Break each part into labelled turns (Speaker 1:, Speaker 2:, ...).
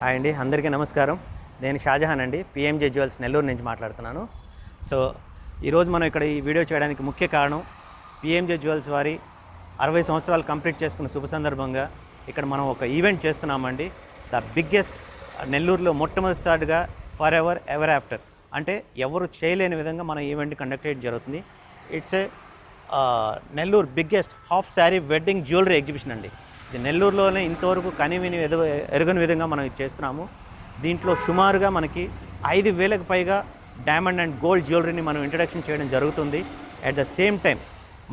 Speaker 1: Hi అండి, అందరికీ నమస్కారం. నేను షాజహాన్ అండి, పిఎంజే జ్యువెల్స్ నెల్లూరు నుంచి మాట్లాడుతున్నాను. సో ఈరోజు మనం ఇక్కడ ఈ వీడియో చేయడానికి ముఖ్య కారణం పిఎంజే జ్యువెల్స్ వారి 60 సంవత్సరాలు కంప్లీట్ చేసుకున్న శుభ సందర్భంగా ఇక్కడ మనం ఒక ఈవెంట్ చేస్తున్నామండి. ద బిగ్గెస్ట్ నెల్లూరులో మొట్టమొదటిసారిగా ఫర్ ఎవర్ ఆఫ్టర్ అంటే ఎవరు చేయలేని విధంగా మన ఈవెంట్ కండక్ట్ చేయడం జరుగుతుంది. It's a Nellore biggest half sari wedding jewellery exhibition అండి. ఇది నెల్లూరులోనే ఇంతవరకు కనివిని ఎరుగని విధంగా మనం ఇది చేస్తున్నాము. దీంట్లో సుమారుగా మనకి 5,000కు పైగా డైమండ్ అండ్ గోల్డ్ జ్యువెలరీని మనం ఇంట్రడక్షన్ చేయడం జరుగుతుంది. అట్ ద సేమ్ టైం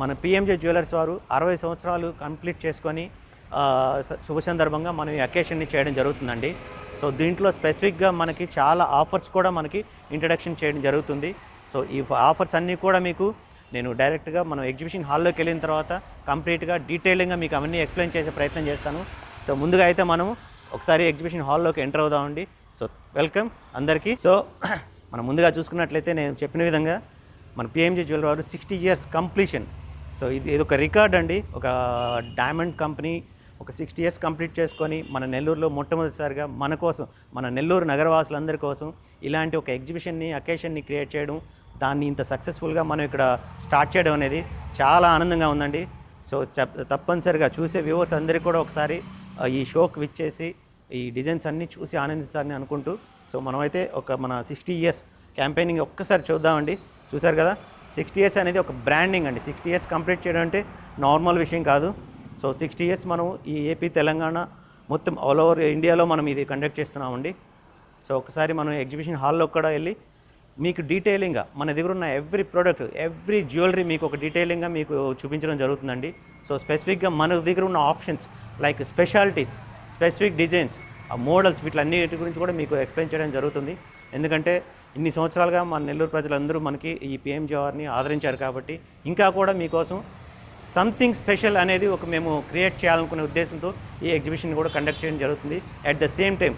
Speaker 1: మన పిఎంజే జ్యువెలర్స్ వారు 60 సంవత్సరాలు కంప్లీట్ చేసుకొని శుభ సందర్భంగా మనం ఈ అకేషన్ని చేయడం జరుగుతుందండి. సో దీంట్లో స్పెసిఫిక్గా మనకి చాలా ఆఫర్స్ కూడా మనకి ఇంట్రడక్షన్ చేయడం జరుగుతుంది. సో ఈ ఆఫర్స్ అన్నీ కూడా మీకు నేను డైరెక్ట్గా మనం ఎగ్జిబిషన్ హాల్లోకి వెళ్ళిన తర్వాత కంప్లీట్గా డీటెయిలింగ్గా మీకు అవన్నీ ఎక్స్ప్లెయిన్ చేసే ప్రయత్నం చేస్తాను. సో ముందుగా అయితే మనం ఒకసారి ఎగ్జిబిషన్ హాల్లోకి ఎంటర్ అవుదామండి. సో వెల్కమ్ అందరికీ. సో మనం ముందుగా చూసుకున్నట్లయితే నేను చెప్పిన విధంగా మన పిఎంజే జ్యువెలరీ వారు 60 ఇయర్స్ కంప్లీషన్. సో ఇది ఒక రికార్డ్ అండి. ఒక డైమండ్ కంపెనీ ఒక 60 ఇయర్స్ కంప్లీట్ చేసుకొని మన నెల్లూరులో మొట్టమొదటిసారిగా మన కోసం, మన నెల్లూరు నగరవాసులందరి కోసం ఇలాంటి ఒక ఎగ్జిబిషన్ని అకేషన్ని క్రియేట్ చేయడం, దాన్ని ఇంత సక్సెస్ఫుల్గా మనం ఇక్కడ స్టార్ట్ చేయడం అనేది చాలా ఆనందంగా ఉందండి. సో తప్పనిసరిగా చూసే వ్యూవర్స్ అందరికీ కూడా ఒకసారి ఈ షోకి విచ్చేసి ఈ డిజైన్స్ అన్నీ చూసి ఆనందిస్తారని అనుకుంటూ, సో మనమైతే మన 60 ఇయర్స్ క్యాంపెయినింగ్ ఒక్కసారి చూద్దామండి. చూసారు కదా, 60 ఇయర్స్ అనేది ఒక బ్రాండింగ్ అండి. 60 ఇయర్స్ కంప్లీట్ చేయడం అంటే నార్మల్ విషయం కాదు. సో 60 ఇయర్స్ మనం ఈ ఏపీ, తెలంగాణ మొత్తం ఆల్ ఓవర్ ఇండియాలో మనం ఇది కండక్ట్ చేస్తున్నామండి. సో ఒకసారి మనం ఎగ్జిబిషన్ హాల్లో కూడా వెళ్ళి మీకు డీటెయిలింగ్గా మన దగ్గర ఉన్న ఎవ్రీ ప్రోడక్ట్, ఎవ్రీ జ్యువెలరీ మీకు ఒక డీటెయిలింగ్గా మీకు చూపించడం జరుగుతుందండి. సో స్పెసిఫిక్గా మన దగ్గర ఉన్న options like specialities, specific designs, ఆ మోడల్స్, వీటిలన్నిటి గురించి కూడా మీకు ఎక్స్ప్లెయిన్ చేయడం జరుగుతుంది. ఎందుకంటే ఇన్ని సంవత్సరాలుగా మన నెల్లూరు ప్రజలందరూ మనకి ఈ పిఎంజే వారిని ఆదరించారు కాబట్టి ఇంకా కూడా మీకోసం సంథింగ్ స్పెషల్ అనేది మేము క్రియేట్ చేయాలనుకునే ఉద్దేశంతో ఈ ఎగ్జిబిషన్ కూడా కండక్ట్ చేయడం జరుగుతుంది. At the same time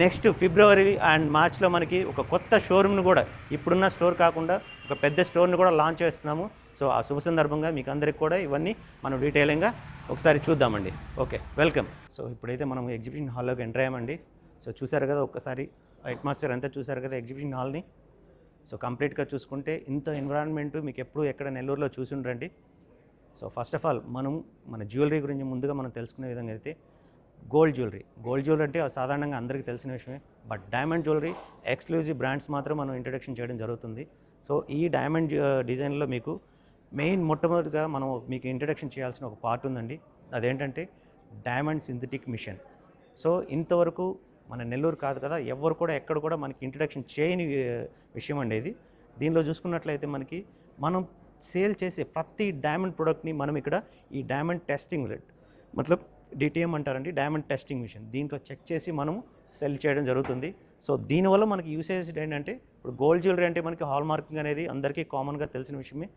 Speaker 1: next February and మార్చ్లో మనకి ఒక కొత్త షోరూమ్ను కూడా, ఇప్పుడున్న స్టోర్ కాకుండా ఒక పెద్ద స్టోర్ని కూడా లాంచ్ చేస్తున్నాము. సో ఆ శుభ సందర్భంగా మీకు అందరికి కూడా ఇవన్నీ మనం డీటెయిలింగ్గా ఒకసారి చూద్దామండి. Okay, welcome. సో ఇప్పుడైతే మనం ఎగ్జిబిషన్ హాల్లోకి ఎంటర్ అయ్యామండి. సో చూసారు కదా, ఒక్కసారి అట్మాస్ఫియర్ అంతా చూసారు కదా ఎగ్జిబిషన్ హాల్ని. సో కంప్లీట్గా చూసుకుంటే ఇంత ఎన్విరాన్మెంట్ మీకు ఎప్పుడు ఎక్కడ నెల్లూరులో చూసి ఉండరండి. సో ఫస్ట్ ఆఫ్ ఆల్ మన జ్యువెలరీ గురించి ముందుగా మనం తెలుసుకునే విధంగా అయితే గోల్డ్ జ్యువెలరీ అంటే సాధారణంగా అందరికీ తెలిసిన విషయమే. But diamond jewellery exclusive brands మాత్రం మనం ఇంట్రడక్షన్ చేయడం జరుగుతుంది. సో ఈ డైమండ్ డిజైన్లో మీకు మొట్టమొదటిగా మనం మీకు ఇంట్రడక్షన్ చేయాల్సిన ఒక పార్ట్ ఉందండి. అదేంటంటే డైమండ్ సింథటిక్ మిషన్. సో ఇంతవరకు మన నెల్లూరు కాదు కదా, ఎవరు కూడా ఎక్కడ కూడా మనకి ఇంట్రడక్షన్ చేయని విషయం అండి ఇది. దీనిలో చూసుకున్నట్లయితే మనం సేల్ చేసే ప్రతి డైమండ్ ప్రోడక్ట్ని మనం ఇక్కడ ఈ డైమండ్ టెస్టింగ్ మతలబ్ డిటిఎం అంటారండి, డైమండ్ టెస్టింగ్ మిషన్. దీంట్లో చెక్ చేసి మనము సెల్ చేయడం జరుగుతుంది. సో దీనివల్ల మనకి యూసేజ్ ఏంటంటే, ఇప్పుడు గోల్డ్ జ్యువెలరీ అంటే మనకి హాల్ మార్కింగ్ అనేది అందరికీ కామన్గా తెలిసిన విషయమే.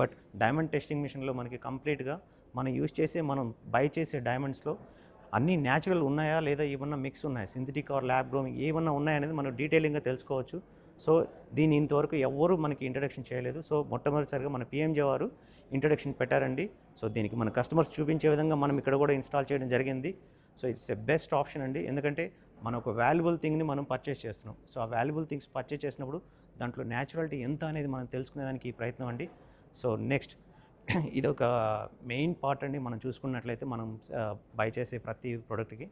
Speaker 1: బట్ డైమండ్ టెస్టింగ్ మిషన్లో మనకి కంప్లీట్గా మనం యూజ్ చేసే, మనం బై చేసే డైమండ్స్లో అన్నీ న్యాచురల్ ఉన్నాయా లేదా ఏమన్నా మిక్స్ ఉన్నాయా, సింథటిక్ ఆర్ ల్యాబ్ గ్రోయింగ్ ఏమన్నా ఉన్నాయనేది మనం డీటెయిలింగ్గా తెలుసుకోవచ్చు. సో దీన్ని ఇంతవరకు ఎవ్వరూ మనకి ఇంట్రడక్షన్ చేయలేదు. సో మొట్టమొదటిసారిగా మన పిఎంజే వారు ఇంట్రడక్షన్ పెట్టారండి. సో దీనికి మన కస్టమర్స్ చూపించే విధంగా మనం ఇక్కడ కూడా ఇన్స్టాల్ చేయడం జరిగింది. So it's a best option అండి. ఎందుకంటే మనం ఒక వాల్యుబుల్ థింగ్ని మనం పర్చేస్ చేస్తున్నాం. సో ఆ వాల్యుబుల్ థింగ్స్ పర్చేస్ చేసినప్పుడు దాంట్లో న్యాచురాలిటీ ఎంత అనేది మనం తెలుసుకునేదానికి ఈ ప్రయత్నం అండి. సో నెక్స్ట్ ఇదొక మెయిన్ పార్ట్ అండి. మనం చూసుకున్నట్లయితే మనం బై చేసే ప్రతి ప్రోడక్ట్కి.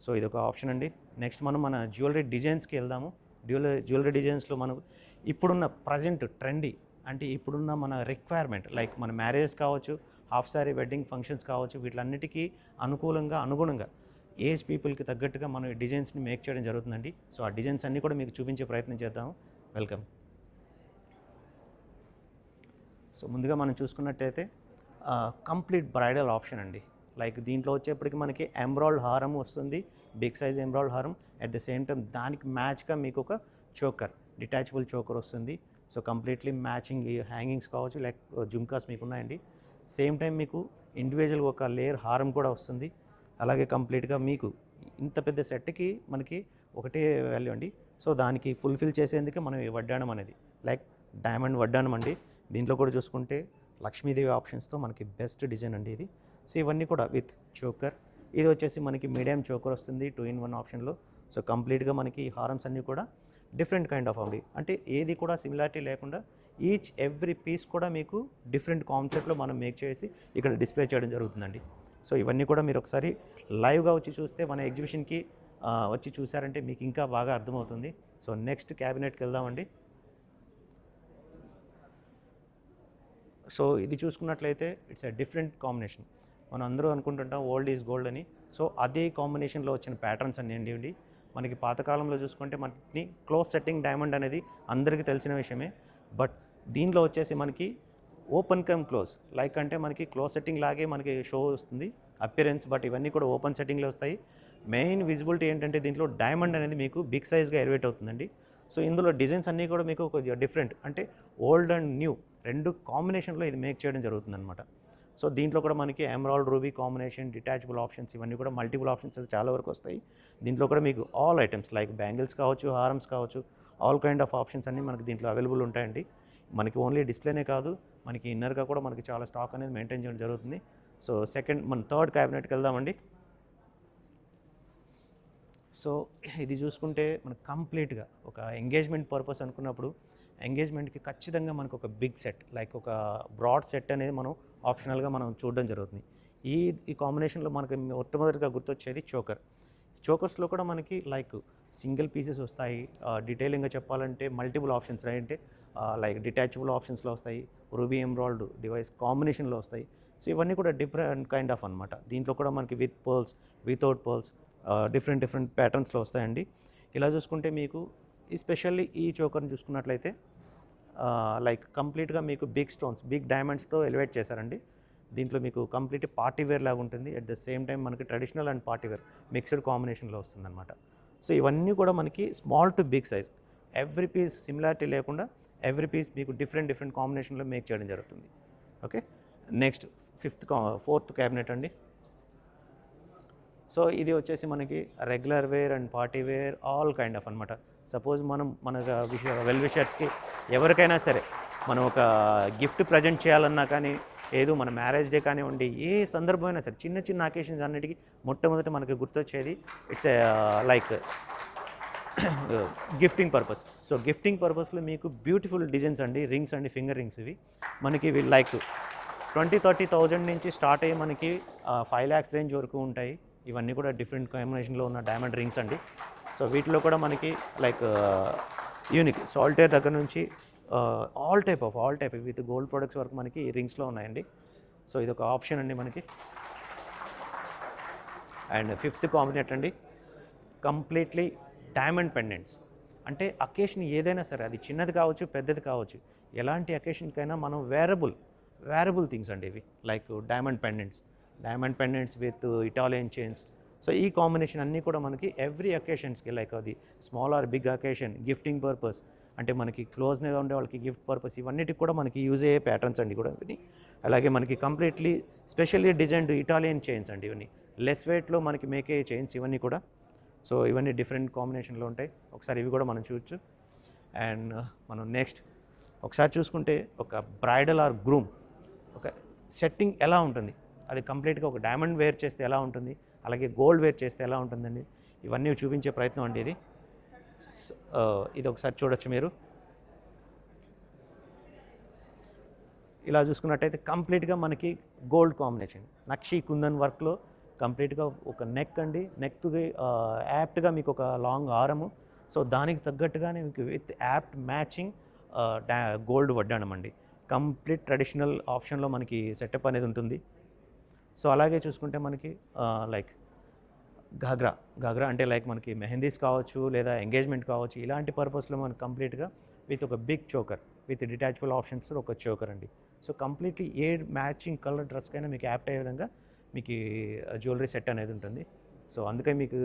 Speaker 1: సో ఇదొక ఆప్షన్ అండి. నెక్స్ట్ మన జ్యువెలరీ డిజైన్స్కి వెళ్దాము. జ్యువెలరీ డిజైన్స్లో ఇప్పుడున్న ప్రజెంట్ ట్రెండీ అంటే ఇప్పుడున్న మన రిక్వైర్మెంట్, లైక్ మన మ్యారేజ్ కావచ్చు, హాఫ్ సారీ వెడ్డింగ్ ఫంక్షన్స్ కావచ్చు, వీటిలన్నిటికీ అనుగుణంగా ఏజ్ పీపుల్కి తగ్గట్టుగా మనం ఈ డిజైన్స్ని మేక్ చేయడం జరుగుతుందండి. సో ఆ డిజైన్స్ అన్నీ కూడా మీకు చూపించే ప్రయత్నం చేద్దాము. వెల్కమ్. సో ముందుగా మనం చూసుకున్నట్టయితే కంప్లీట్ బ్రైడల్ ఆప్షన్ అండి. లైక్ దీంట్లో వచ్చేప్పటికి మనకి ఎంబ్రాయిడ్ హారం వస్తుంది, బిగ్ సైజ్ ఎంబ్రాయిడ్ హారం. అట్ ద సేమ్ టైం దానికి మ్యాచ్గా మీకు ఒక చోకర్, డిటాచబుల్ చోకర్ వస్తుంది. సో కంప్లీట్లీ మ్యాచింగ్ హ్యాంగింగ్స్ కావచ్చు, లైక్ జుమ్కాస్ మీకు ఉన్నాయండి. సేమ్ టైం మీకు ఇండివిజువల్గా ఒక లేయర్ హారం కూడా వస్తుంది. అలాగే కంప్లీట్గా మీకు ఇంత పెద్ద సెట్కి మనకి ఒకటే వాల్యూ అండి. సో దానికి ఫుల్ఫిల్ చేసేందుకే మనం ఈ వడ్డాణం అనేది, లైక్ డైమండ్ వడ్డాణం అండి. దీంట్లో కూడా చూసుకుంటే లక్ష్మీదేవి ఆప్షన్స్తో మనకి బెస్ట్ డిజైన్ అండి ఇది. సో ఇవన్నీ కూడా విత్ చోకర్. ఇది వచ్చేసి మనకి మీడియం చోకర్ వస్తుంది 2-in-1 ఆప్షన్లో. సో కంప్లీట్గా మనకి ఈ హారమ్స్ అన్నీ కూడా డిఫరెంట్ కైండ్ ఆఫ్ అండి, అంటే ఏది కూడా సిమిలారిటీ లేకుండా ఈచ్ ఎవ్రీ పీస్ కూడా మీకు డిఫరెంట్ కాన్సెప్ట్లో మనం మేక్ చేసి ఇక్కడ డిస్ప్లే చేయడం జరుగుతుందండి. సో ఇవన్నీ కూడా మీరు ఒకసారి లైవ్గా వచ్చి చూస్తే మన ఎగ్జిబిషన్కి వచ్చి చూసారంటే మీకు ఇంకా బాగా అర్థమవుతుంది. సో నెక్స్ట్ క్యాబినెట్కి వెళ్దామండి. సో ఇది చూసుకున్నట్లయితే ఇట్స్ ఎ డిఫరెంట్ కాంబినేషన్. మనం అందరూ అనుకుంటుంటాం ఓల్డ్ ఈజ్ గోల్డ్ అని. సో అదే కాంబినేషన్లో వచ్చిన ప్యాటర్న్స్ అన్నీ అండి. మనకి పాతకాలంలో చూసుకుంటే మనకి క్లోజ్ సెట్టింగ్ డైమండ్ అనేది అందరికీ తెలిసిన విషయమే. బట్ దీనిలో వచ్చేసి మనకి ఓపెన్ కమ్ క్లోజ్, లైక్ అంటే మనకి క్లోజ్ సెట్టింగ్ లాగే మనకి షో వస్తుంది అపియరెన్స్, బట్ ఇవన్నీ కూడా ఓపెన్ సెట్టింగ్లో వస్తాయి. మెయిన్ విజిబిలిటీ ఏంటంటే దీంట్లో డైమండ్ అనేది మీకు బిగ్ సైజ్గా ఎలివేట్ అవుతుందండి. సో ఇందులో డిజైన్స్ అన్నీ కూడా మీకు కొద్దిగా డిఫరెంట్, అంటే ఓల్డ్ అండ్ న్యూ రెండు కాంబినేషన్లో ఇది మేక్ చేయడం జరుగుతుందన్నమాట. సో దీంట్లో కూడా మనకి emerald ruby combination, detachable options, ఇవన్నీ కూడా మల్టిపుల్ ఆప్షన్స్ చాలా వరకు వస్తాయి. దీంట్లో కూడా మీకు ఆల్ ఐటమ్స్ లైక్ బ్యాంగిల్స్ కావచ్చు, హారమ్స్ కావచ్చు, ఆల్ కైండ్ ఆఫ్ ఆప్షన్స్ అన్నీ మనకి దీంట్లో అవైలబుల్ ఉంటాయండి. మనకి ఓన్లీ డిస్ప్లేనే కాదు, మనకి ఇన్నర్గా కూడా మనకి చాలా స్టాక్ అనేది మెయింటైన్ చేయడం జరుగుతుంది. సో మన థర్డ్ క్యాబినెట్కి వెళ్దామండి. సో ఇది చూసుకుంటే మనకు కంప్లీట్గా ఒక ఎంగేజ్మెంట్ పర్పస్ అనుకున్నప్పుడు ఎంగేజ్మెంట్కి ఖచ్చితంగా మనకు ఒక బిగ్ సెట్, లైక్ ఒక బ్రాడ్ సెట్ అనేది మనం ఆప్షనల్గా మనం చూడడం జరుగుతుంది. ఈ కాంబినేషన్లో మనకి మొట్టమొదటిగా గుర్తొచ్చేది చోకర్స్లో కూడా మనకి లైక్ సింగిల్ పీసెస్ వస్తాయి. డీటెయిలింగ్గా చెప్పాలంటే మల్టిపుల్ ఆప్షన్స్, అంటే లైక్ డిటాచబుల్ ఆప్షన్స్లో వస్తాయి, రూబీ ఎమరాల్డ్ డివైస్ కాంబినేషన్లో వస్తాయి. సో ఇవన్నీ కూడా డిఫరెంట్ కైండ్ ఆఫ్ అనమాట. దీంట్లో కూడా మనకి with pearls, without pearls, different ప్యాటర్న్స్లో వస్తాయండి. ఇలా చూసుకుంటే మీకు ఎస్పెషల్లీ ఈ చోకర్ని చూసుకున్నట్లయితే లైక్ కంప్లీట్గా మీకు బిగ్ స్టోన్స్, బిగ్ డైమండ్స్తో ఎలివేట్ చేశారండి. దీంట్లో మీకు కంప్లీట్ పార్టీ వేర్ లాగా ఉంటుంది. అట్ ద సేమ్ టైం మనకి traditional and party wear mixed కాంబినేషన్లో వస్తుందన్నమాట. సో ఇవన్నీ కూడా మనకి small to big size, every piece similarity లేకుండా ఎవ్రీ పీస్ మీకు డిఫరెంట్ కాంబినేషన్లో మేక్ చేయడం జరుగుతుంది. ఓకే, నెక్స్ట్ ఫోర్త్ క్యాబినెట్ అండి. సో ఇది వచ్చేసి మనకి regular wear and party wear all kind of అనమాట. సపోజ్ మన వెల్ విషర్స్కి ఎవరికైనా సరే మనం ఒక గిఫ్ట్ ప్రజెంట్ చేయాలన్నా కానీ, ఏదో మన మ్యారేజ్ డే కానివ్వండి, ఏ సందర్భమైనా సరే చిన్న అకేషన్స్ అన్నిటికీ మొట్టమొదటి మనకి గుర్తొచ్చేది it's like gifting purpose. So gifting పర్పస్లో మీకు బ్యూటిఫుల్ డిజైన్స్ అండి, రింగ్స్ అండి, ఫింగర్ రింగ్స్. ఇవి లైక్ 20,000-30,000 నుంచి స్టార్ట్ అయ్యి మనకి 5 lakhs రేంజ్ వరకు ఉంటాయి. ఇవన్నీ కూడా డిఫరెంట్ కాంబినేషన్లో ఉన్న డైమండ్ రింగ్స్ అండి. సో వీటిలో కూడా మనకి లైక్ యూనిక్ సాల్టేర్ దగ్గర నుంచి all type with gold products వరకు మనకి రింగ్స్లో ఉన్నాయండి. సో ఇది ఒక ఆప్షన్ అండి మనకి. అండ్ ఫిఫ్త్ కాంబినేట్ అండి, కంప్లీట్లీ డైమండ్ పెండెంట్స్. అంటే అకేషన్ ఏదైనా సరే, అది చిన్నది కావచ్చు, పెద్దది కావచ్చు, ఎలాంటి అకేషన్కైనా మనం వేరబుల్ థింగ్స్ అండి ఇవి, like diamond pendants with Italian chains. So ఈ కాంబినేషన్ అన్నీ కూడా మనకి ఎవ్రీ అకేషన్స్కి, లైక్ అది small or big occasion, gifting purpose, అంటే మనకి క్లోజ్గా ఉండే వాళ్ళకి గిఫ్ట్ పర్పస్, ఇవన్నిటికి కూడా మనకి యూజ్ అయ్యే ప్యాటర్న్స్ అండి కూడా ఇవన్నీ. అలాగే మనకి completely specially designed Italian chains అండి ఇవన్నీ, లెస్ వెయిట్లో మనకి మేక్ అయ్యే చైన్స్ ఇవన్నీ కూడా. సో ఇవన్నీ డిఫరెంట్ కాంబినేషన్లో ఉంటాయి. ఒకసారి ఇవి కూడా మనం చూడొచ్చు. అండ్ మనం నెక్స్ట్ ఒకసారి చూసుకుంటే ఒక బ్రైడల్ ఆర్ గ్రూమ్ ఒక సెట్టింగ్ ఎలా ఉంటుంది, అది కంప్లీట్గా ఒక డైమండ్ వేర్ చేస్తే ఎలా ఉంటుంది, అలాగే గోల్డ్ వేర్ చేస్తే ఎలా ఉంటుందండి, ఇవన్నీ చూపించే ప్రయత్నం అండి ఇది. ఇది ఒకసారి చూడొచ్చు మీరు. ఇలా చూసుకున్నట్టయితే కంప్లీట్గా మనకి గోల్డ్ కాంబినేషన్, నక్షి కుందన్ వర్క్లో కంప్లీట్గా ఒక నెక్ అండి, నెక్కి యాప్ట్గా మీకు ఒక లాంగ్ హారము. సో దానికి తగ్గట్టుగానే మీకు విత్ యాప్ట్ మ్యాచింగ్ గోల్డ్ వడ్డాణం అండి. కంప్లీట్ ట్రెడిషనల్ ఆప్షన్లో మనకి సెటప్ అనేది ఉంటుంది. సో అలాగే చూసుకుంటే మనకి లైక్ ఘాగ్రా అంటే లైక్ మనకి మెహందీస్ కావచ్చు, లేదా ఎంగేజ్మెంట్ కావచ్చు, ఇలాంటి పర్పస్లో మనకి కంప్లీట్గా విత్ ఒక big choker with detachable options ఒక చోకర్ అండి. సో కంప్లీట్లీ ఏ మ్యాచింగ్ కలర్ డ్రెస్కైనా మీకు యాప్ట్ అయ్యే విధంగా మీకు జ్యువెలరీ సెట్ అనేది ఉంటుంది. సో అందుకే మీకు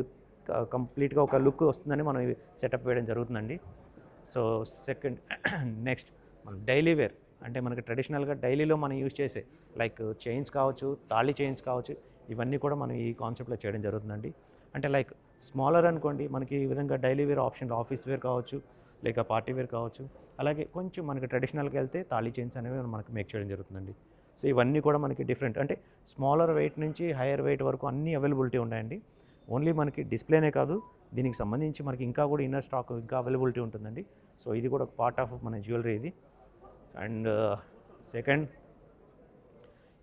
Speaker 1: కంప్లీట్గా ఒక లుక్ వస్తుందని మనం సెటప్ వేయడం జరుగుతుందండి. సో సెకండ్ నెక్స్ట్ మనం డైలీ వేర్, అంటే మనకి ట్రెడిషనల్గా డైలీలో మనం యూజ్ చేసే లైక్ చైన్స్ కావచ్చు, తాళి చైన్స్ కావచ్చు, ఇవన్నీ కూడా మనం ఈ కాన్సెప్ట్లో చేయడం జరుగుతుందండి. అంటే లైక్ స్మాలర్ అనుకోండి, మనకి ఈ విధంగా daily wear option, office wear కావచ్చు, లేక పార్టీ వేర్ కావచ్చు. అలాగే కొంచెం మనకి ట్రెడిషనల్కి వెళ్తే తాళి చైన్స్ అనేవి మనకి మేక్ చేయడం జరుగుతుందండి. సో ఇవన్నీ కూడా మనకి డిఫరెంట్, అంటే స్మాలర్ వెయిట్ నుంచి హైయర్ వెయిట్ వరకు అన్నీ అవైలబిలిటీ ఉన్నాయండి. ఓన్లీ మనకి డిస్ప్లేనే కాదు, దీనికి సంబంధించి మనకి ఇంకా కూడా ఇన్నర్ స్టాక్ ఇంకా అవైలబిలిటీ ఉంటుందండి. సో ఇది కూడా ఒక పార్ట్ ఆఫ్ మన జ్యువెలరీ ఇది. అండ్ సెకండ్,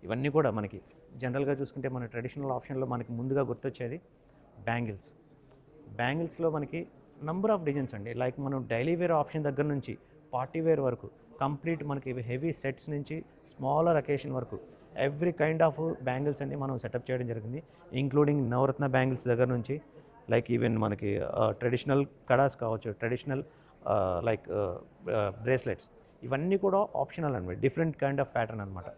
Speaker 1: ఇవన్నీ కూడా మనకి జనరల్గా చూసుకుంటే మన ట్రెడిషనల్ ఆప్షన్లో మనకి ముందుగా గుర్తొచ్చేది బ్యాంగిల్స్లో మనకి నంబర్ ఆఫ్ డిజైన్స్ అండి. లైక్ మనం డైలీ వేర్ ఆప్షన్ దగ్గర నుంచి పార్టీ వేర్ వరకు కంప్లీట్ మనకి హెవీ సెట్స్ నుంచి స్మాలర్ అకేషన్ వరకు ఎవ్రీ కైండ్ ఆఫ్ బ్యాంగిల్స్ అన్ని మనం సెటప్ చేయడం జరిగింది. ఇంక్లూడింగ్ నవరత్న బ్యాంగిల్స్ దగ్గర నుంచి లైక్ ఈవెన్ మనకి ట్రెడిషనల్ కడాస్ కావచ్చు, ట్రెడిషనల్ లైక్ బ్రేస్లెట్స్, ఇవన్నీ కూడా ఆప్షనల్ అనమాట, డిఫరెంట్ కైండ్ ఆఫ్ ప్యాటర్న్ అనమాట.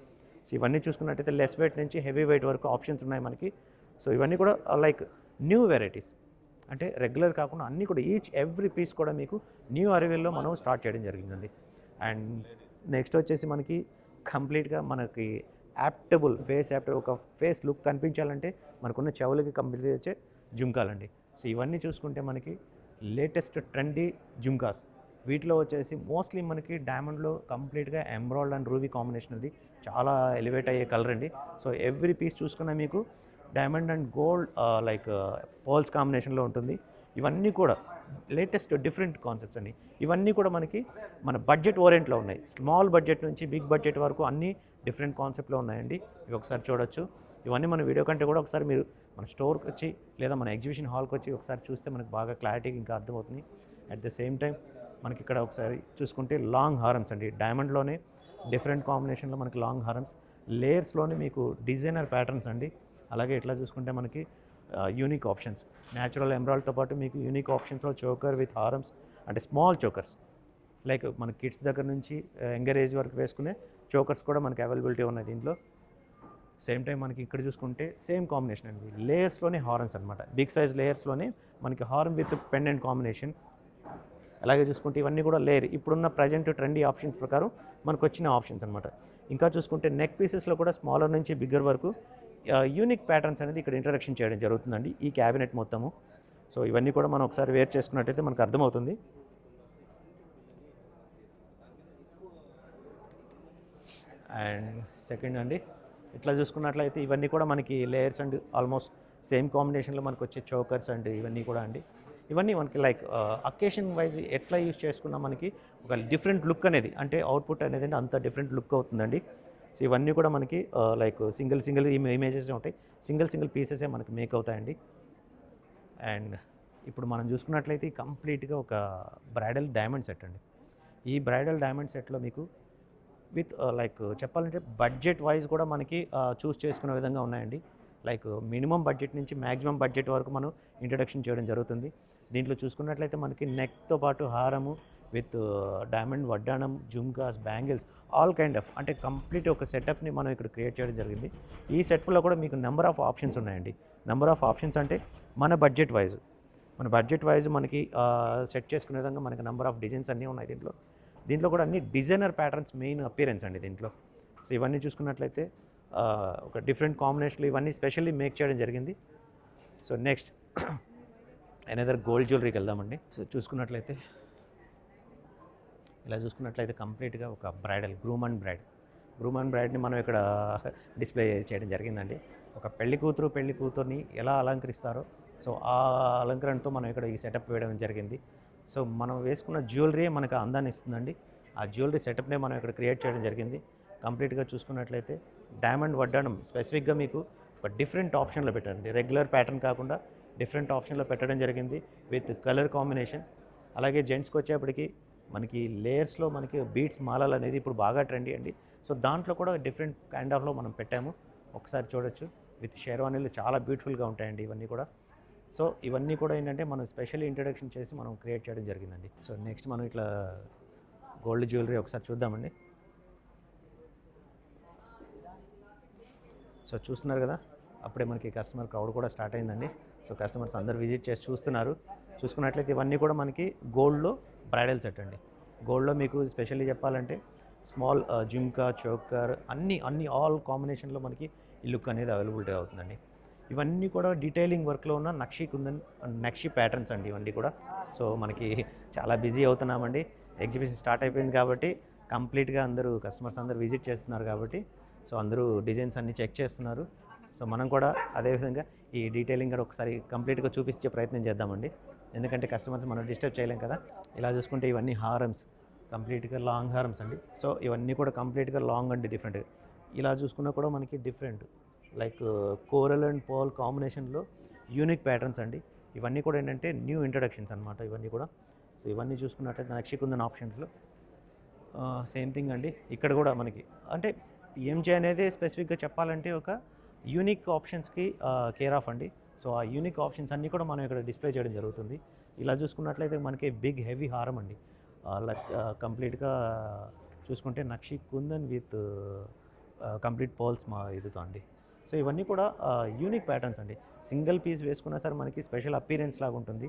Speaker 1: సో ఇవన్నీ చూసుకున్నట్టయితే లెస్ వెయిట్ నుంచి హెవీ వెయిట్ వరకు ఆప్షన్స్ ఉన్నాయి మనకి. సో ఇవన్నీ కూడా లైక్ న్యూ వెరైటీస్, అంటే రెగ్యులర్ కాకుండా అన్నీ కూడా ఈచ్ ఎవ్రీ పీస్ కూడా మీకు న్యూ అరైవల్లో మనం స్టార్ట్ చేయడం జరిగిందండి. అండ్ నెక్స్ట్ వచ్చేసి మనకి కంప్లీట్గా మనకి ఫేస్ యాప్టబుల్ ఒక ఫేస్ లుక్ కనిపించాలంటే మనకున్న చెవులకి కంప్లీట్ వచ్చే జుమ్కాలండి. సో ఇవన్నీ చూసుకుంటే మనకి లేటెస్ట్ ట్రెండీ జుమ్కాస్, వీటిలో వచ్చేసి మోస్ట్లీ మనకి డైమండ్లో కంప్లీట్గా ఎమరాల్డ్ అండ్ రూబీ కాంబినేషన్ అది చాలా ఎలివేట్ అయ్యే కలర్ అండి. సో ఎవ్రీ పీస్ చూసుకున్నా మీకు diamond and gold like pearls కాంబినేషన్లో ఉంటుంది. ఇవన్నీ కూడా లేటెస్ట్ డిఫరెంట్ కాన్సెప్ట్స్ అండి. ఇవన్నీ కూడా మనకి మన బడ్జెట్ ఓరియంట్లో ఉన్నాయి. స్మాల్ బడ్జెట్ నుంచి బిగ్ బడ్జెట్ వరకు అన్నీ డిఫరెంట్ కాన్సెప్ట్లో ఉన్నాయండి. ఇవి ఒకసారి చూడొచ్చు. ఇవన్నీ మన వీడియో కంటే కూడా ఒకసారి మీరు మన స్టోర్కి వచ్చి లేదా మన ఎగ్జిబిషన్ హాల్కి వచ్చి ఒకసారి చూస్తే మనకు బాగా క్లారిటీగా ఇంకా అర్థమవుతుంది. అట్ ద సేమ్ టైం మనకి ఇక్కడ ఒకసారి చూసుకుంటే లాంగ్ హారమ్స్ అండి. డైమండ్లోనే డిఫరెంట్ కాంబినేషన్లో మనకి లాంగ్ హారమ్స్, లేయర్స్లోనే మీకు డిజైనర్ ప్యాటర్న్స్ అండి. అలాగే ఇట్లా చూసుకుంటే మనకి యూనిక్ ఆప్షన్స్, న్యాచురల్ ఎమరాల్డ్తో పాటు మీకు యూనిక్ ఆప్షన్స్లో చోకర్ విత్ హారమ్స్, అంటే స్మాల్ చోకర్స్ లైక్ మన కిడ్స్ దగ్గర నుంచి యంగర్ ఏజ్ వరకు వేసుకునే చోకర్స్ కూడా మనకి అవైలబిలిటీ ఉన్నాయి దీంట్లో. సేమ్ టైం మనకి ఇక్కడ చూసుకుంటే సేమ్ కాంబినేషన్ అండి, లేయర్స్లోనే హారమ్స్ అనమాట. బిగ్ సైజ్ లేయర్స్లోనే మనకి హారమ్ విత్ పెండెంట్ కాంబినేషన్. అలాగే చూసుకుంటే ఇవన్నీ కూడా లేయర్, ఇప్పుడున్న ప్రజెంట్ ట్రెండీ ఆప్షన్స్ ప్రకారం మనకు వచ్చిన ఆప్షన్స్ అనమాట. ఇంకా చూసుకుంటే నెక్ పీసెస్లో కూడా స్మాలర్ నుంచి బిగ్గర్ వరకు యూనిక్ ప్యాటర్న్స్ అనేది ఇక్కడ ఇంట్రడక్షన్ చేయడం జరుగుతుందండి ఈ క్యాబినెట్ మొత్తము. సో ఇవన్నీ కూడా మనం ఒకసారి వేర్ చేసుకున్నట్టయితే మనకు అర్థమవుతుంది. అండ్ సెకండ్ అండి, ఇట్లా చూసుకున్నట్లయితే ఇవన్నీ కూడా మనకి లేయర్స్ అండ్ ఆల్మోస్ట్ సేమ్ కాంబినేషన్లో మనకు వచ్చే చోకర్స్ అండ్ ఇవన్నీ కూడా అండి. ఇవన్నీ మనకి లైక్ అకేషన్ వైజ్ ఎట్లా యూజ్ చేసుకున్నా మనకి ఒక డిఫరెంట్ లుక్ అనేది, అంటే అవుట్పుట్ అనేది అంత డిఫరెంట్ లుక్ అవుతుందండి. సో ఇవన్నీ కూడా మనకి లైక్ సింగిల్ ఇమేజెస్ ఉంటాయి, సింగిల్ పీసెసే మనకి మేక్ అవుతాయండి. అండ్ ఇప్పుడు మనం చూసుకున్నట్లయితే కంప్లీట్గా ఒక బ్రైడల్ డైమండ్ సెట్ అండి. ఈ బ్రైడల్ డైమండ్ సెట్లో మీకు విత్ లైక్ చెప్పాలంటే బడ్జెట్ వైజ్ కూడా మనకి చూస్ చేసుకునే విధంగా ఉన్నాయండి. లైక్ మినిమం బడ్జెట్ నుంచి మ్యాక్సిమం బడ్జెట్ వరకు మనం ఇంట్రడక్షన్ చేయడం జరుగుతుంది. దీంట్లో చూసుకున్నట్లయితే మనకి నెక్తో పాటు హారము విత్ డైమండ్ వడ్డానం, jhumkas, bangles, all kind of, అంటే కంప్లీట్ ఒక సెటప్ని మనం ఇక్కడ క్రియేట్ చేయడం జరిగింది. ఈ సెట్లో కూడా మీకు నెంబర్ ఆఫ్ ఆప్షన్స్ ఉన్నాయండి. నెంబర్ ఆఫ్ ఆప్షన్స్ అంటే మన బడ్జెట్ వైజ్ మనకి సెట్ చేసుకునే విధంగా మనకి నెంబర్ ఆఫ్ డిజైన్స్ అన్నీ ఉన్నాయి దీంట్లో కూడా అన్ని డిజైనర్ ప్యాటర్న్స్ మెయిన్ అపియరెన్స్ అండి దీంట్లో. సో ఇవన్నీ చూసుకున్నట్లయితే ఒక డిఫరెంట్ కాంబినేషన్లో ఇవన్నీ స్పెషల్లీ మేక్ చేయడం జరిగింది. సో నెక్స్ట్ ఎనదర్ గోల్డ్ జ్యువెలరీకి వెళ్దామండి. సో చూసుకున్నట్లయితే ఇలా చూసుకున్నట్లయితే కంప్లీట్గా ఒక బ్రైడల్ గ్రూమ్ అండ్ బ్రైడ్ని మనం ఇక్కడ డిస్ప్లే చేయడం జరిగిందండి. ఒక పెళ్లి కూతురుని ఎలా అలంకరిస్తారో సో ఆ అలంకరణతో మనం ఇక్కడ ఈ సెటప్ వేయడం జరిగింది. సో మనం వేసుకున్న జ్యువెలరీ మనకు అందాన్ని ఇస్తుందండి. ఆ జ్యువెలరీ సెటప్నే మనం ఇక్కడ క్రియేట్ చేయడం జరిగింది. కంప్లీట్గా చూసుకున్నట్లయితే డైమండ్ వడ్డానం స్పెసిఫిక్గా మీకు ఒక డిఫరెంట్ ఆప్షన్లో పెట్టండి, రెగ్యులర్ ప్యాటర్న్ కాకుండా డిఫరెంట్ ఆప్షన్లో పెట్టడం జరిగింది విత్ కలర్ కాంబినేషన్. అలాగే జెంట్స్కి వచ్చేప్పటికి మనకి లేయర్స్లో మనకి బీట్స్ మాలలు అనేది ఇప్పుడు బాగా ట్రెండీ అండి. సో దాంట్లో కూడా డిఫరెంట్ కైండ్ ఆఫ్లో మనం పెట్టాము, ఒకసారి చూడొచ్చు. విత్ షేర్వానీలు చాలా బ్యూటిఫుల్గా ఉంటాయండి ఇవన్నీ కూడా. సో ఇవన్నీ కూడా ఏంటంటే మనం స్పెషల్లీ ఇంట్రడక్షన్ చేసి మనం క్రియేట్ చేయడం జరిగిందండి. సో నెక్స్ట్ మనం ఇట్లా గోల్డ్ జ్యువెలరీ ఒకసారి చూద్దామండి. సో చూస్తున్నారు కదా, అప్పుడే మనకి కస్టమర్ క్రౌడ్ కూడా స్టార్ట్ అయిందండి. సో కస్టమర్స్ అందరు విజిట్ చేసి చూస్తున్నారు. చూసుకున్నట్లయితే ఇవన్నీ కూడా మనకి గోల్డ్లో బ్రైడల్ సెట్ అండి. గోల్డ్లో మీకు స్పెషల్లీ చెప్పాలంటే స్మాల్ జిమ్కా, చోకర్ అన్ని ఆల్ కాంబినేషన్లో మనకి ఈ లుక్ అనేది అవైలబిలిటీ అవుతుందండి. ఇవన్నీ కూడా డీటెయిలింగ్ వర్క్లో ఉన్న నక్షి ప్యాటర్న్స్ అండి ఇవన్నీ కూడా. సో మనకి చాలా బిజీ అవుతున్నామండి, ఎగ్జిబిషన్ స్టార్ట్ అయిపోయింది కాబట్టి కంప్లీట్గా కస్టమర్స్ అందరూ విజిట్ చేస్తున్నారు కాబట్టి సో అందరూ డిజైన్స్ అన్నీ చెక్ చేస్తున్నారు. సో మనం కూడా అదేవిధంగా ఈ డీటెయిలింగ్ కూడా ఒకసారి కంప్లీట్గా చూపించే ప్రయత్నం చేద్దామండి. ఎందుకంటే కస్టమర్స్ మనం డిస్టర్బ్ చేయలేం కదా. ఇలా చూసుకుంటే ఇవన్నీ హారమ్స్, కంప్లీట్గా లాంగ్ హారమ్స్ అండి. సో ఇవన్నీ కూడా కంప్లీట్గా లాంగ్ అండి, డిఫరెంట్. ఇలా చూసుకున్నా కూడా మనకి different like coral and pearl కాంబినేషన్లో యూనిక్ ప్యాటర్న్స్ అండి. ఇవన్నీ కూడా ఏంటంటే న్యూ ఇంట్రడక్షన్స్ అనమాట ఇవన్నీ కూడా. సో ఇవన్నీ చూసుకున్నట్లయితే నక్షికుందన్ ఆప్షన్స్లో సేమ్ థింగ్ అండి. ఇక్కడ కూడా మనకి అంటే పిఎంజే అనేది స్పెసిఫిక్గా చెప్పాలంటే ఒక యూనిక్ ఆప్షన్స్కి కేర్ ఆఫ్ అండి. సో ఆ యూనిక్ ఆప్షన్స్ అన్నీ కూడా మనం ఇక్కడ డిస్ప్లే చేయడం జరుగుతుంది. ఇలా చూసుకున్నట్లయితే మనకి బిగ్ హెవీ హారం అండి, లైక్ కంప్లీట్గా చూసుకుంటే నక్షి కుందన్ విత్ కంప్లీట్ పర్ల్స్ మా ఇదితో అండి. సో ఇవన్నీ కూడా యూనిక్ ప్యాటర్న్స్ అండి. సింగిల్ పీస్ వేసుకున్నా సరే మనకి స్పెషల్ అపీరెన్స్ లాగా ఉంటుంది.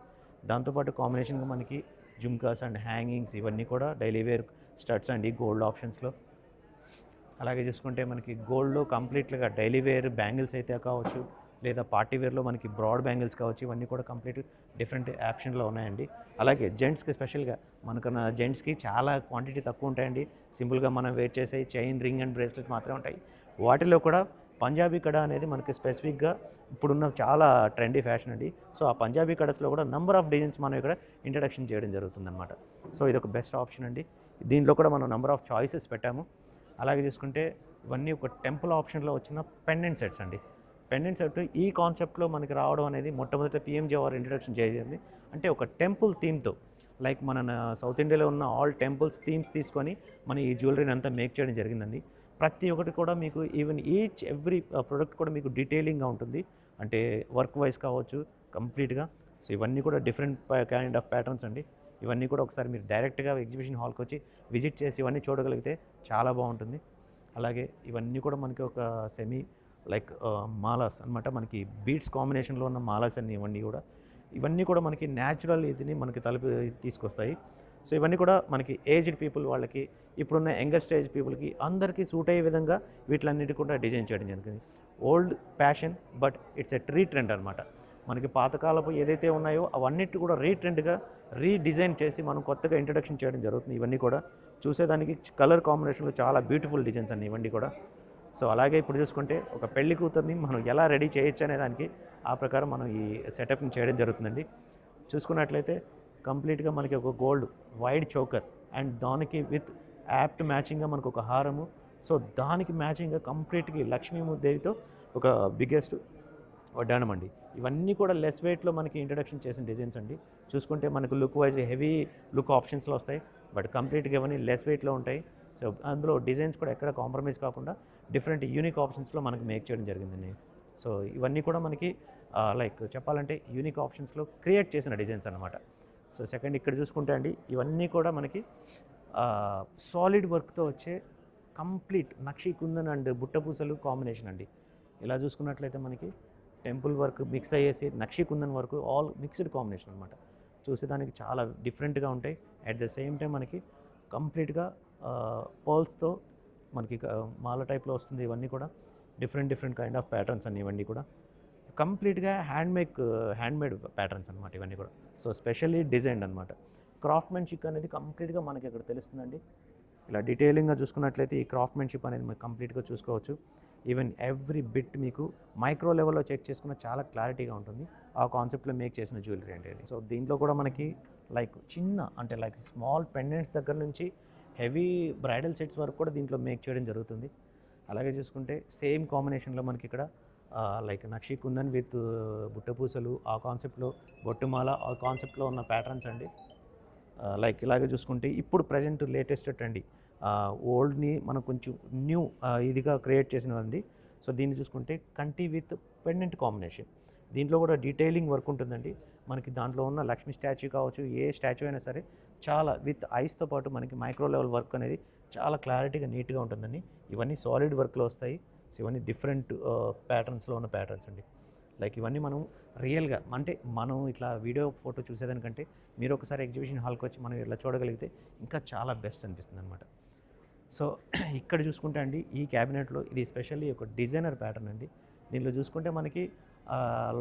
Speaker 1: దాంతోపాటు కాంబినేషన్గా మనకి జుమ్కాస్ అండ్ హ్యాంగింగ్స్ ఇవన్నీ కూడా డైలీ వేర్ స్టడ్స్ అండి గోల్డ్ ఆప్షన్స్లో. అలాగే చూసుకుంటే మనకి గోల్డ్లో కంప్లీట్గా డైలీ వేర్ బ్యాంగిల్స్ అయితే కావచ్చు, లేదా పార్టీ వేర్లో మనకి బ్రాడ్ బ్యాంగిల్స్ కావచ్చు, ఇవన్నీ కూడా కంప్లీట్ డిఫరెంట్ ఆప్షన్లో ఉన్నాయండి. అలాగే జెంట్స్కి స్పెషల్గా మనకున్న జెంట్స్కి చాలా క్వాంటిటీ తక్కువ ఉంటాయండి. సింపుల్గా మనం వేర్ చేసే చైన్, రింగ్ అండ్ బ్రేస్లెట్ మాత్రమే ఉంటాయి. వాటిలో కూడా పంజాబీ కడ అనేది మనకి స్పెసిఫిక్గా ఇప్పుడున్న చాలా ట్రెండీ ఫ్యాషన్ అండి. సో ఆ పంజాబీ కడస్లో కూడా నెంబర్ ఆఫ్ డిజైన్స్ మనం ఇక్కడ ఇంట్రడక్షన్ చేయడం జరుగుతుందన్నమాట. సో ఇది ఒక బెస్ట్ ఆప్షన్ అండి. దీంట్లో కూడా మనం నెంబర్ ఆఫ్ చాయిసెస్ పెట్టాము. అలాగే చూసుకుంటే ఇవన్నీ ఒక టెంపుల్ ఆప్షన్లో వచ్చిన పెండెంట్ సెట్స్ అండి. పెండెంట్ సెట్ ఈ కాన్సెప్ట్లో మనకి రావడం అనేది మొట్టమొదట పిఎంజే వారు ఇంట్రడక్షన్ చేసింది. అంటే ఒక టెంపుల్ థీమ్తో, లైక్ మన సౌత్ ఇండియాలో ఉన్న ఆల్ టెంపుల్స్ థీమ్స్ తీసుకొని మన ఈ జ్యువెలరీని అంతా మేక్ చేయడం జరిగిందండి. ప్రతి ఒక్కటి కూడా మీకు ఈవెన్ ఈచ్ ఎవ్రీ ప్రోడక్ట్ కూడా మీకు డీటెయిలింగ్గా ఉంటుంది. అంటే వర్క్ వైజ్ కావచ్చు కంప్లీట్గా. సో ఇవన్నీ కూడా డిఫరెంట్ కైండ్ ఆఫ్ ప్యాటర్న్స్ అండి. ఇవన్నీ కూడా ఒకసారి మీరు డైరెక్ట్గా ఎగ్జిబిషన్ హాల్కి వచ్చి విజిట్ చేసి ఇవన్నీ చూడగలిగితే చాలా బాగుంటుంది. అలాగే ఇవన్నీ కూడా మనకి ఒక సెమీ లైక్ మాలాస్ అనమాట. మనకి బీట్స్ కాంబినేషన్లో ఉన్న మాలాస్ అన్ని ఇవన్నీ కూడా మనకి న్యాచురల్ ఇదిని మనకి తీసుకొస్తాయి. సో ఇవన్నీ కూడా మనకి ఏజ్డ్ పీపుల్ వాళ్ళకి, ఇప్పుడున్న యంగర్ స్టేజ్ పీపుల్కి అందరికీ సూట్ అయ్యే విధంగా వీటిలన్నిటి కూడా డిజైన్ చేయడం జరిగింది. Old fashion but it's a retrend అనమాట. మనకి పాతకాలపు ఏదైతే ఉన్నాయో అవన్నిటి కూడా రీట్రెండ్గా రీడిజైన్ చేసి మనం కొత్తగా ఇంట్రడక్షన్ చేయడం జరుగుతుంది. ఇవన్నీ కూడా చూసేదానికి కలర్ కాంబినేషన్లో చాలా బ్యూటిఫుల్ డిజైన్స్ అన్ని ఇవన్నీ కూడా. సో అలాగే ఇప్పుడు చూసుకుంటే ఒక పెళ్లి కూతుర్ని మనం ఎలా రెడీ చేయొచ్చు అనే దానికి ఆ ప్రకారం మనం ఈ సెటప్ని చేయడం జరుగుతుందండి. చూసుకున్నట్లయితే కంప్లీట్గా మనకి ఒక గోల్డ్ వైడ్ చోకర్ అండ్ దానికి విత్ యాప్ట్ మ్యాచింగ్గా మనకు ఒక హారము. సో దానికి మ్యాచింగ్గా కంప్లీట్గా లక్ష్మీదేవితో ఒక బిగ్గెస్ట్ వడ్డాణం అండి. ఇవన్నీ కూడా లెస్ వెయిట్లో మనకి ఇంట్రడక్షన్ చేసిన డిజైన్స్ అండి. చూసుకుంటే మనకు లుక్ వైజ్ హెవీ లుక్ ఆప్షన్స్లో వస్తాయి, బట్ కంప్లీట్గా ఇవన్నీ లెస్ వెయిట్లో ఉంటాయి. సో అందులో డిజైన్స్ కూడా ఎక్కడ కాంప్రమైజ్ కాకుండా డిఫరెంట్ యూనిక్ ఆప్షన్స్లో మనకి మేక్ చేయడం జరిగిందండి. సో ఇవన్నీ కూడా మనకి లైక్ చెప్పాలంటే యూనిక్ ఆప్షన్స్లో క్రియేట్ చేసిన డిజైన్స్ అనమాట. సో సెకండ్ ఇక్కడ చూసుకుంటే అండి ఇవన్నీ కూడా మనకి సాలిడ్ వర్క్తో వచ్చే కంప్లీట్ నక్షి కుందన్ అండ్ బుట్టపూసలు కాంబినేషన్ అండి. ఇలా చూసుకున్నట్లయితే మనకి టెంపుల్ వర్క్ మిక్స్ అయ్యేసి nakshi kundan work all mixed combination అనమాట. చూసేదానికి చాలా డిఫరెంట్గా ఉంటాయి. అట్ ద సేమ్ టైం మనకి కంప్లీట్గా పర్ల్స్తో మనకి మాల టైప్లో వస్తుంది. ఇవన్నీ కూడా డిఫరెంట్ కైండ్ ఆఫ్ ప్యాటర్న్స్ అన్ని ఇవన్నీ కూడా కంప్లీట్గా హ్యాండ్మేడ్ ప్యాటర్న్స్ అనమాట ఇవన్నీ కూడా. సో స్పెషల్లీ డిజైన్డ్ అనమాట. క్రాఫ్ట్మెన్షిప్ అనేది కంప్లీట్గా మనకి ఇక్కడ తెలుస్తుందండి. ఇలా డీటెయిలింగ్గా చూసుకున్నట్లయితే ఈ క్రాఫ్ట్మెన్షిప్ అనేది మనకి కంప్లీట్గా చూసుకోవచ్చు. ఈవెన్ ఎవ్రీ బిట్ మీకు మైక్రో లెవెల్లో చెక్ చేసుకున్న చాలా క్లారిటీగా ఉంటుంది. ఆ కాన్సెప్ట్లో మేక్ చేసిన జ్యువెలరీ అంటే ఇది. సో దీంట్లో కూడా మనకి లైక్ చిన్న అంటే లైక్ స్మాల్ పెండెంట్స్ దగ్గర నుంచి హెవీ బ్రైడల్ సెట్స్ వరకు కూడా దీంట్లో మేక్ చేయడం జరుగుతుంది. అలాగే చూసుకుంటే సేమ్ కాంబినేషన్లో మనకి ఇక్కడ లైక్ నక్షి కుందన్ విత్ బుట్టపూసలు ఆ కాన్సెప్ట్లో, బొట్టుమాల ఆ కాన్సెప్ట్లో ఉన్న ప్యాటర్న్స్ అండి. లైక్ ఇలాగే చూసుకుంటే ఇప్పుడు ప్రజెంట్ లేటెస్ట్ ట్రెండీ ఓల్డ్ని మనం కొంచెం న్యూ ఇదిగా క్రియేట్ చేసినవండి. సో దీన్ని చూసుకుంటే కంటి విత్ పెండెంట్ కాంబినేషన్. దీంట్లో కూడా డీటెయిలింగ్ వర్క్ ఉంటుందండి. మనకి దాంట్లో ఉన్న లక్ష్మీ స్టాచ్యూ కావచ్చు, ఏ స్టాచ్యూ అయినా సరే చాలా విత్ ఐస్తో పాటు మనకి మైక్రో లెవెల్ వర్క్ అనేది చాలా క్లారిటీగా నీట్గా ఉంటుందండి. ఇవన్నీ సాలిడ్ వర్క్లో వస్తాయి. సో ఇవన్నీ డిఫరెంట్ ప్యాటర్న్స్లో ఉన్న ప్యాటర్న్స్ అండి. లైక్ ఇవన్నీ మనం రియల్గా అంటే మనం ఇట్లా వీడియో ఫోటో చూసేదానికంటే మీరు ఒకసారి ఎగ్జిబిషన్ హాల్కి వచ్చి మనం ఇట్లా చూడగలిగితే ఇంకా చాలా బెస్ట్ అనిపిస్తుంది అనమాట. సో ఇక్కడ చూసుకుంటే అండి ఈ క్యాబినెట్లో ఇది స్పెషల్లీ ఒక డిజైనర్ ప్యాటర్న్ అండి. దీనిలో చూసుకుంటే మనకి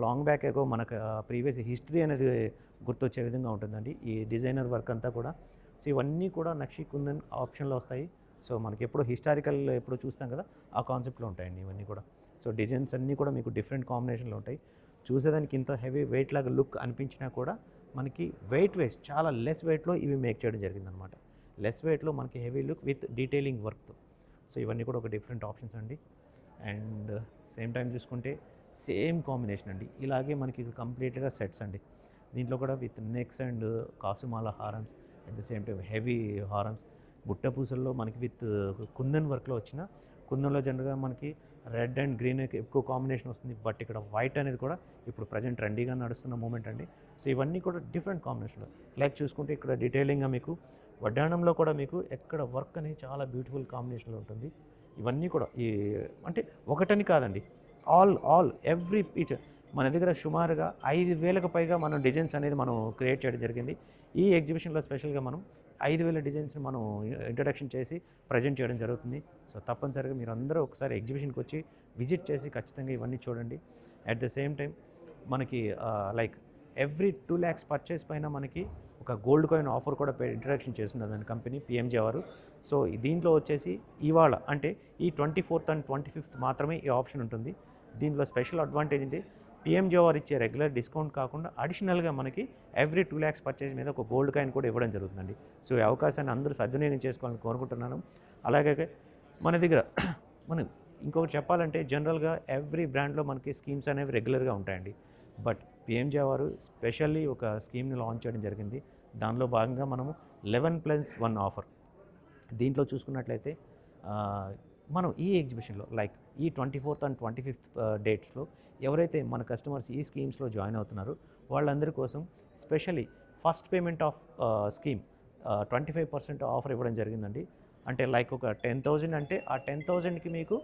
Speaker 1: లాంగ్ బ్యాక్ ఏగో మనకు ప్రీవియస్ హిస్టరీ అనేది గుర్తొచ్చే విధంగా ఉంటుందండి ఈ డిజైనర్ వర్క్ అంతా కూడా. సో ఇవన్నీ కూడా నక్షి కుందన్ ఆప్షన్లో వస్తాయి. సో మనకి ఎప్పుడు హిస్టారికల్ ఎప్పుడు చూస్తాం కదా ఆ కాన్సెప్ట్లో ఉంటాయండి ఇవన్నీ కూడా. సో డిజైన్స్ అన్నీ కూడా మీకు డిఫరెంట్ కాంబినేషన్లో ఉంటాయి. చూసేదానికి ఇంత హెవీ వెయిట్ లాగా లుక్ అనిపించినా కూడా మనకి వెయిట్ చాలా లెస్ వెయిట్లో ఇవి మేక్ చేయడం జరిగిందనమాట. లెస్ వెయిట్లో మనకి హెవీ లుక్ విత్ డీటెయిలింగ్ వర్క్తో. సో ఇవన్నీ కూడా ఒక డిఫరెంట్ ఆప్షన్స్ అండి. అండ్ సేమ్ టైం చూసుకుంటే సేమ్ కాంబినేషన్ అండి. ఇలాగే మనకి కంప్లీట్గా సెట్స్ అండి. దీంట్లో కూడా విత్ నెక్స్ అండ్ కాసుమాల హారమ్స్, at the same time heavy హారమ్స్, బుట్ట పూసల్లో మనకి విత్ కుందన్ వర్క్లో వచ్చిన, కుందన్లో జనరల్గా మనకి రెడ్ అండ్ గ్రీన్ ఎక్కువ కాంబినేషన్ వస్తుంది, బట్ ఇక్కడ వైట్ అనేది కూడా ఇప్పుడు ప్రజెంట్ ట్రెండీగా నడుస్తున్న మూమెంట్ అండి. సో ఇవన్నీ కూడా డిఫరెంట్ కాంబినేషన్లో. లైక్ చూసుకుంటే ఇక్కడ డీటెయిలింగ్గా మీకు వడ్డాణంలో కూడా మీకు ఎక్కడ వర్క్ అనేది చాలా బ్యూటిఫుల్ కాంబినేషన్లో ఉంటుంది. ఇవన్నీ కూడా ఈ అంటే ఒకటని కాదండి, ఆల్ ఎవ్రీ పీచ్ మన దగ్గర సుమారుగా 5,000కు పైగా మనం డిజైన్స్ అనేది మనం క్రియేట్ చేయడం జరిగింది. ఈ ఎగ్జిబిషన్లో స్పెషల్గా మనం 5,000 డిజైన్స్ని మనం ఇంట్రడక్షన్ చేసి ప్రజెంట్ చేయడం జరుగుతుంది. సో తప్పనిసరిగా మీరు అందరూ ఒకసారి ఎగ్జిబిషన్కి వచ్చి విజిట్ చేసి ఖచ్చితంగా ఇవన్నీ చూడండి. అట్ ద సేమ్ టైం మనకి లైక్ ఎవ్రీ 2 lakhs పర్చేస్ పైన మనకి ఒక గోల్డ్ కాయిన్ ఆఫర్ కూడా ఇంట్రడక్షన్ చేస్తున్నదండి కంపెనీ పిఎంజే వారు. సో దీంట్లో వచ్చేసి ఇవాళ అంటే ఈ 24th and 25th మాత్రమే ఈ ఆప్షన్ ఉంటుంది. దీంట్లో స్పెషల్ అడ్వాంటేజ్ ఏంటి, పిఎంజే వారు ఇచ్చే రెగ్యులర్ డిస్కౌంట్ కాకుండా అడిషనల్గా మనకి ఎవ్రీ 2 lakhs పర్చేజ్ మీద ఒక గోల్డ్ కాయిన్ కూడా ఇవ్వడం జరుగుతుందండి. సో ఈ అవకాశాన్ని అందరూ సద్వినియోగం చేసుకోవాలని కోరుకుంటున్నాను. అలాగే మన దగ్గర మనం ఇంకొకటి చెప్పాలంటే జనరల్గా ఎవ్రీ బ్రాండ్లో మనకి స్కీమ్స్ అనేవి రెగ్యులర్గా ఉంటాయండి. బట్ పిఎంజే వారు స్పెషల్లీ ఒక స్కీమ్ని లాంచ్ చేయడం జరిగింది. దానిలో భాగంగా మనము 11+1 ఆఫర్. దీంట్లో చూసుకున్నట్లయితే మనం ఈ ఎగ్జిబిషన్లో లైక్ ఈ 24th and 25th డేట్స్లో ఎవరైతే మన కస్టమర్స్ ఈ స్కీమ్స్లో జాయిన్ అవుతున్నారో వాళ్ళందరి కోసం specially first payment of scheme 25% offer ఇవ్వడం జరిగిందండి. అంటే లైక్ ఒక 10,000 అంటే ఆ 10,000కి మీకు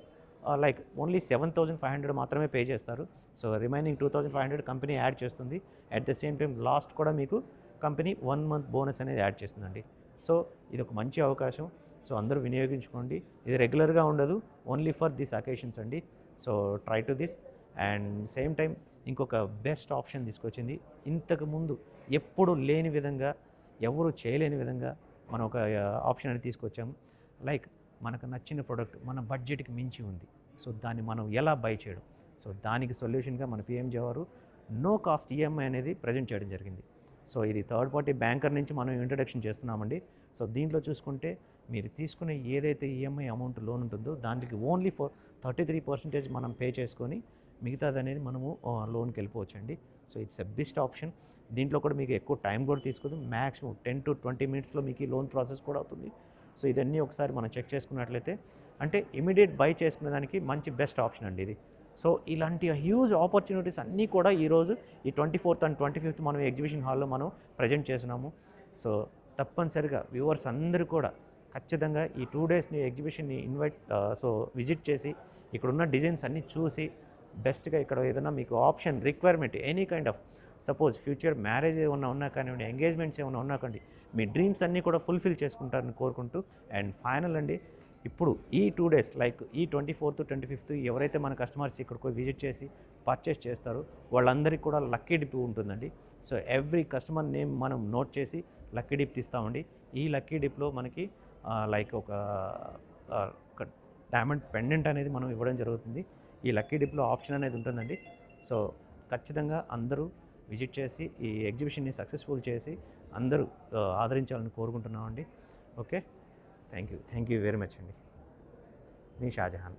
Speaker 1: లైక్ ఓన్లీ 7,500 మాత్రమే పే చేస్తారు. సో రిమైనింగ్ 2,500 కంపెనీ యాడ్ చేస్తుంది. At the same time last కూడా మీకు కంపెనీ 1 month బోనస్ అనేది యాడ్ చేస్తుందండి. సో ఇది ఒక మంచి అవకాశం. సో అందరూ వినియోగించుకోండి. ఇది రెగ్యులర్గా ఉండదు, ఓన్లీ ఫర్ దిస్ అకేషన్స్ అండి. So try to this. And same time ఇంకొక బెస్ట్ ఆప్షన్ తీసుకొచ్చింది. ఇంతకుముందు ఎప్పుడు లేని విధంగా, ఎవరు చేయలేని విధంగా మనం ఒక ఆప్షన్ అనేది తీసుకొచ్చాము. లైక్ మనకు నచ్చిన ప్రోడక్ట్ మన బడ్జెట్కి మించి ఉంది, సో దాన్ని మనం ఎలా బై చేయడం, సో దానికి సొల్యూషన్గా మన పిఎంజే వారు నో కాస్ట్ ఈఎంఐ అనేది ప్రజెంట్ చేయడం జరిగింది. సో ఇది థర్డ్ పార్టీ బ్యాంకర్ నుంచి మనం ఇంట్రడక్షన్ చేస్తున్నామండి. సో దీంట్లో చూసుకుంటే మీరు తీసుకునే ఏదైతే ఈఎంఐ అమౌంట్ లోన్ ఉంటుందో దానికి ఓన్లీ ఫర్ 33% మనం పే చేసుకొని మిగతాది అనేది మనము లోన్కి వెళ్ళిపోవచ్చండి. So it's a best option. దీంట్లో కూడా మీకు ఎక్కువ టైం కూడా తీసుకోదు, మ్యాక్సిమం 10 to 20 minutesలో మీకు ఈ లోన్ ప్రాసెస్ కూడా అవుతుంది. సో ఇదన్నీ ఒకసారి మనం చెక్ చేసుకున్నట్లయితే అంటే ఇమీడియట్ బై చేసుకునే దానికి మంచి బెస్ట్ ఆప్షన్ అండి ఇది. సో ఇలాంటి హ్యూజ్ ఆపర్చునిటీస్ అన్నీ కూడా ఈరోజు ఈ 24th and 25th మనం ఎగ్జిబిషన్ హాల్లో మనం ప్రజెంట్ చేస్తున్నాము. సో తప్పనిసరిగా వ్యూవర్స్ అందరూ కూడా ఖచ్చితంగా ఈ 2 daysని ఎగ్జిబిషన్ని విజిట్ చేసి ఇక్కడున్న డిజైన్స్ అన్నీ చూసి బెస్ట్గా ఇక్కడ ఏదైనా మీకు option requirement any kind of suppose future marriage ఏమన్నా ఉన్నా కానివ్వండి, ఎంగేజ్మెంట్స్ ఏమన్నా ఉన్నా కండి, మీ డ్రీమ్స్ అన్నీ కూడా ఫుల్ఫిల్ చేసుకుంటారని కోరుకుంటూ అండ్ ఫైనల్ అండి ఇప్పుడు ఈ 2 days లైక్ ఈ 24th 25th ఎవరైతే మన కస్టమర్స్ ఇక్కడికి విజిట్ చేసి పర్చేస్ చేస్తారో వాళ్ళందరికీ కూడా లక్కీ డిప్ ఉంటుందండి. సో ఎవ్రీ కస్టమర్ నేమ్ మనం నోట్ చేసి లక్కీ డిప్ తీస్తామండి. ఈ లక్కీ డిప్లో మనకి లైక్ ఒక డైమండ్ పెండెంట్ అనేది మనం ఇవ్వడం జరుగుతుంది. ఈ లక్కీ డిప్లో ఆప్షన్ అనేది ఉంటుందండి. సో ఖచ్చితంగా అందరూ విజిట్ చేసి ఈ ఎగ్జిబిషన్ని సక్సెస్ఫుల్ చేసి అందరూ ఆదరించాలని కోరుకుంటున్నామండి. Okay, thank you very much అండి. మీ షాజహాన్.